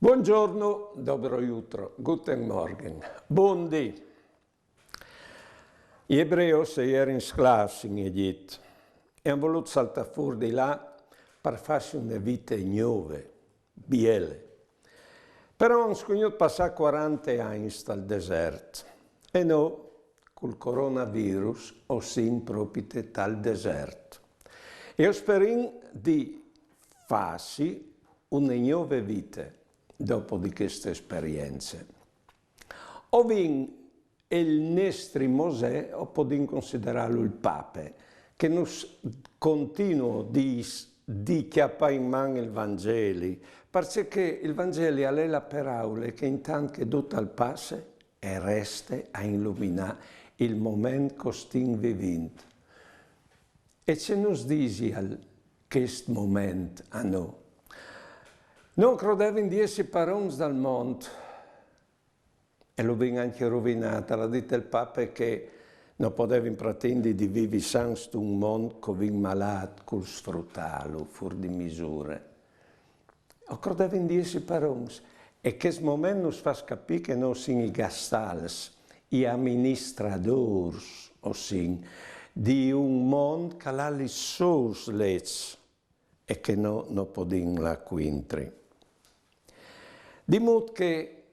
Buongiorno, dobro jutro, guten Morgen, buondì. Gli ebrei erano in sclavi in Egitto e hanno voluto saltare fuori di là per farsi una vita nuova, bella. Però hanno sognato passare 40 anni dal deserto e noi, col coronavirus, siamo proprio dal deserto. E speriamo di farsi una nuova vita dopo di queste esperienze. O il nostro Mosè, o possiamo considerarlo il Papa, che nos continua di chiappare in mano il Vangelo, perché il Vangelo è la parola che intanto che tutto il passa e resta a illuminare il momento che stiamo vivendo. E se nos dici questo momento a noi, non credevo di essere paroni dal mondo, e lo abbiamo anche rovinato. L'ha detto il Papa che non poteva pretendere di vivere senza un mondo che viene malato, col sfruttarlo, fuori di misure. O credevo di essere paroni. E questo momento ci fa capire che noi siamo i gastali, gli amministratori, di un mondo che ha le sue leggi e che noi non possiamo la quintri. Di modo che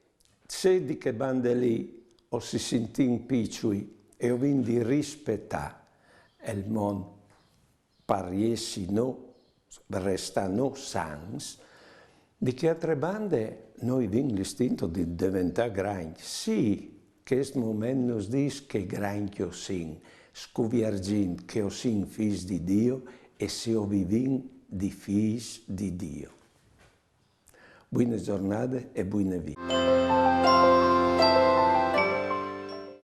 se di che bande lì o si sentì piccoli e ho di rispettare il mondo pariesi no, resta no sans, di che altre bande noi abbiamo l'istinto di diventare grandi. Sì, questo momento ci dice che grandi o sin, scoviargin che o sin figli di Dio e se o vivin di figli di Dio. Buone giornate e buone vite.